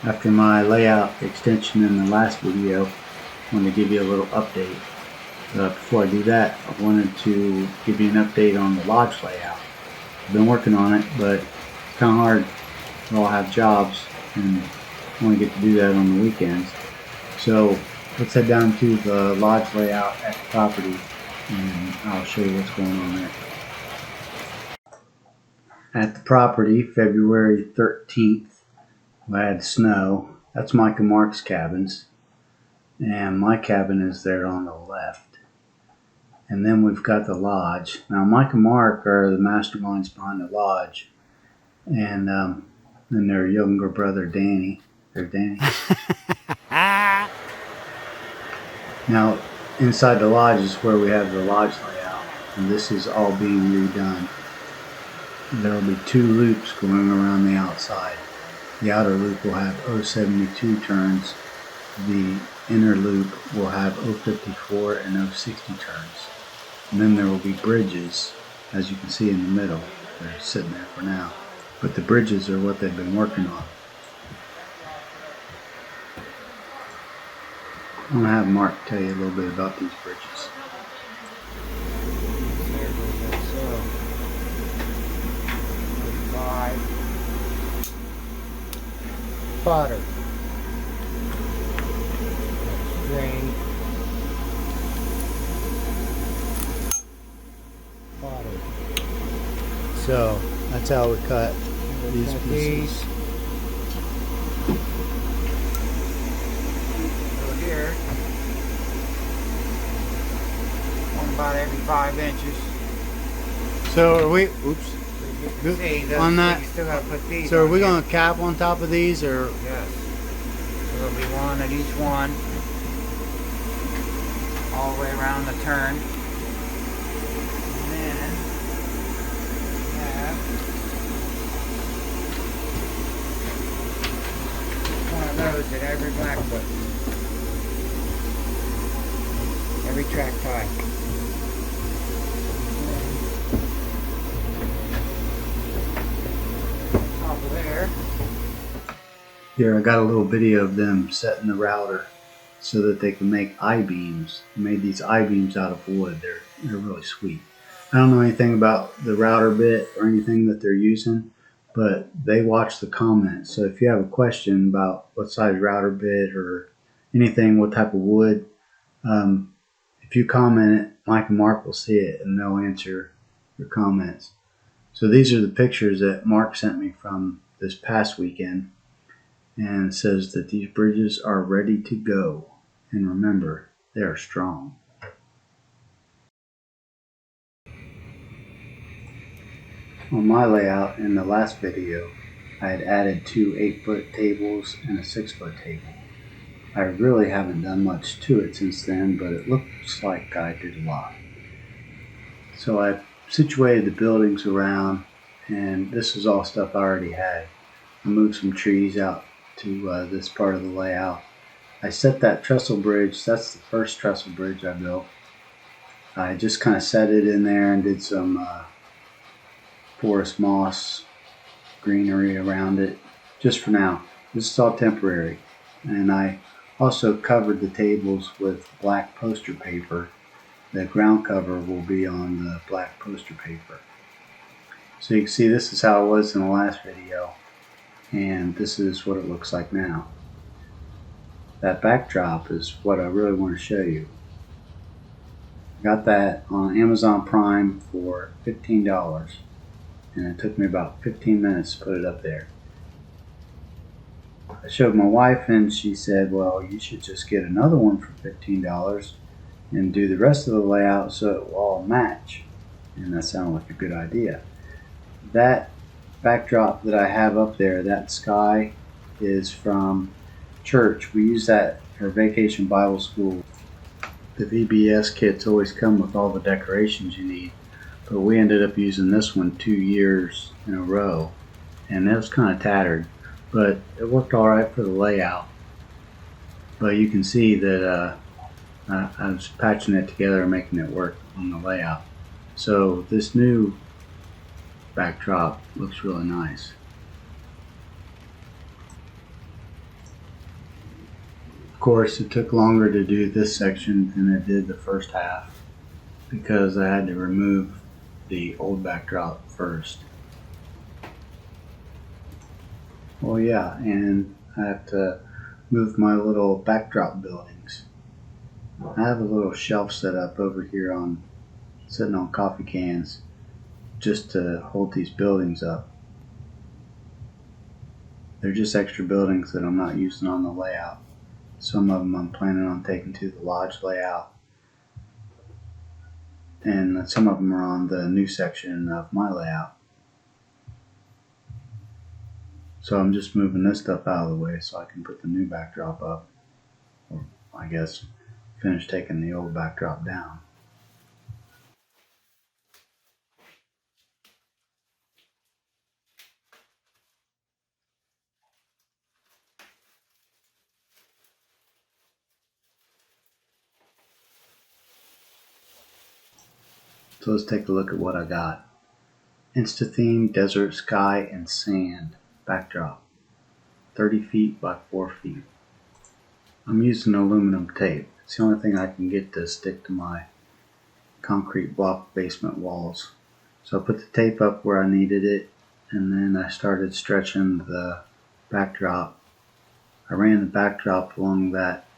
After my layout extension in the last video, I want to give you a little update. Before I do that, I wanted to give you an update on the lodge layout. I've been working on it, but it's kind of hard. We all have jobs and only get to do that on the weekends. So let's head down to the lodge layout at the property and I'll show you what's going on there. At the property, February 13th, we had snow. That's Mike and Mark's cabins. And my cabin is there on the left. And then we've got the lodge. Now Mike and Mark are the masterminds behind the lodge. And then their younger brother Danny. There's Danny. Now inside the lodge is where we have the lodge layout. And this is all being redone. There will be 2 loops going around the outside. The outer loop will have 072 turns. The inner loop will have 054 and 060 turns. And then there will be bridges, as you can see in the middle. They're sitting there for now. But the bridges are what they've been working on. I'm going to have Mark tell you a little bit about these bridges. Fodder. String. Fodder. So that's how we cut these pieces. So here, one about every 5 inches. So are we? Oops. See, on that, you still gotta put these. so are we here. going to cap on top of these, or? Yes. So there'll be one at each one, all the way around the turn. And then we have one of those at every blackfoot, every track tie. There. Here I got a little video of them setting the router so that they can make I-beams. They made these I-beams out of wood. They're really sweet. I don't know anything about the router bit or anything that they're using, but they watch the comments. So if you have a question about what size router bit or anything, what type of wood, if you comment it, Mike and Mark will see it and they'll answer your comments. So these are the pictures that Mark sent me from this past weekend, and it says that these bridges are ready to go. And remember, they are strong. On my layout in the last video, I had added 2 8-foot tables and a 6-foot table. I really haven't done much to it since then, but it looks like I did a lot. So I situated the buildings around, and this is all stuff I already had. I moved some trees out to this part of the layout. I set that trestle bridge. That's the first trestle bridge I built. I just kind of set it in there and did some forest moss greenery around it just for now. This is all temporary. And I also covered the tables with black poster paper. The ground cover will be on the black poster paper. So you can see this is how it was in the last video, and this is what it looks like now. That backdrop is what I really want to show you. I got that on Amazon Prime for $15, and it took me about 15 minutes to put it up there. I showed my wife and she said, well, you should just get another one for $15 and do the rest of the layout so it will all match. And that sounded like a good idea. That backdrop that I have up there, that sky, is from church. We use that for Vacation Bible School. The VBS kits always come with all the decorations you need, but we ended up using this one 2 years in a row, and it was kind of tattered, but it worked all right for the layout. But you can see that I was patching it together and making it work on the layout. So this new backdrop looks really nice. course, it took longer to do this section than it did the first half because I had to remove the old backdrop first. Well, yeah, and I have to move my little backdrop buildings. I have a little shelf set up over here sitting on coffee cans just to hold these buildings up. They're just extra buildings that I'm not using on the layout. Some of them I'm planning on taking to the lodge layout, and some of them are on the new section of my layout. So I'm just moving this stuff out of the way so I can put the new backdrop up, or I guess finish taking the old backdrop down. So let's take a look at what I got. Insta-theme desert sky and sand backdrop, 30 feet by 4 feet. I'm using aluminum tape. It's the only thing I can get to stick to my concrete block basement walls. So I put the tape up where I needed it, and then I started stretching the backdrop. I ran the backdrop along that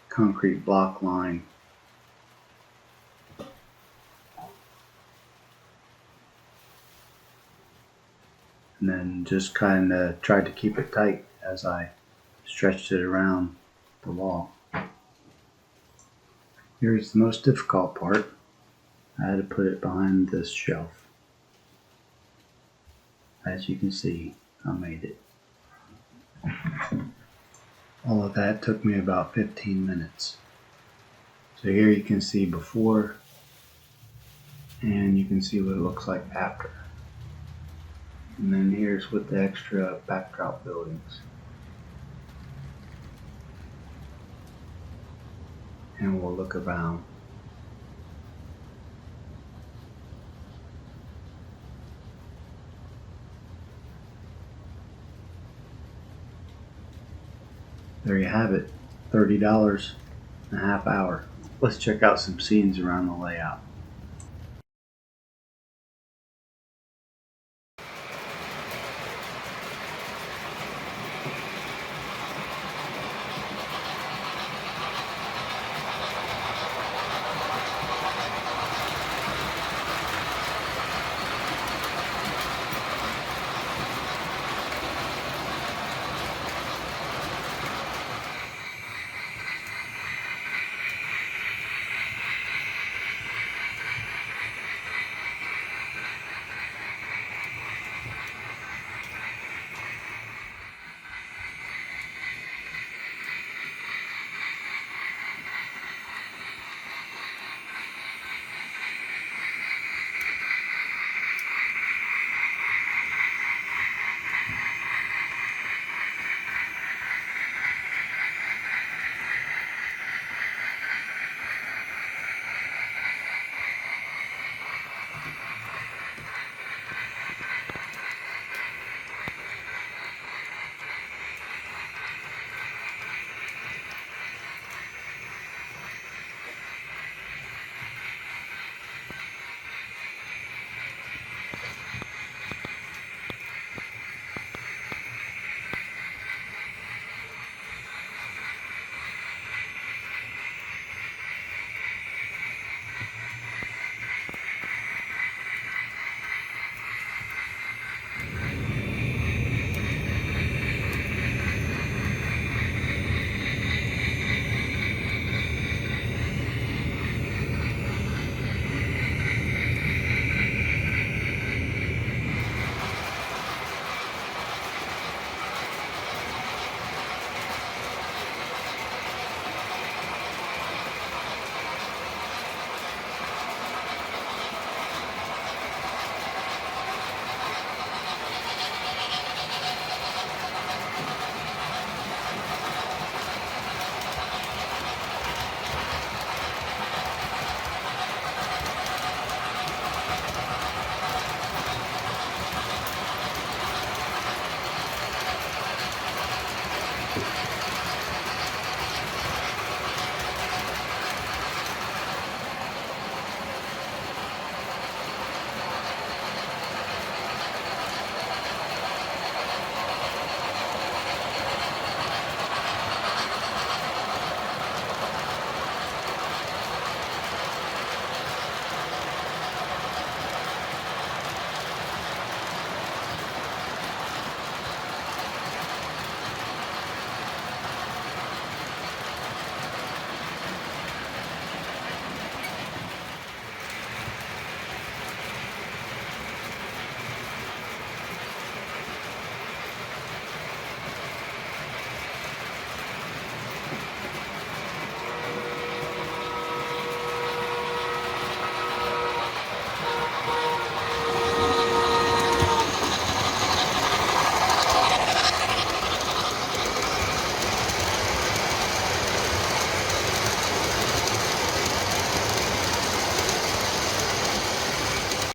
concrete block line. And then just kind of tried to keep it tight as I stretched it around the wall. Here's the most difficult part. I had to put it behind this shelf. As you can see, I made it. All of that took me about 15 minutes. So here you can see before, and you can see what it looks like after. And then here's with the extra backdrop buildings. And we'll look around. There you have it, $30 and a half hour. Let's check out some scenes around the layout.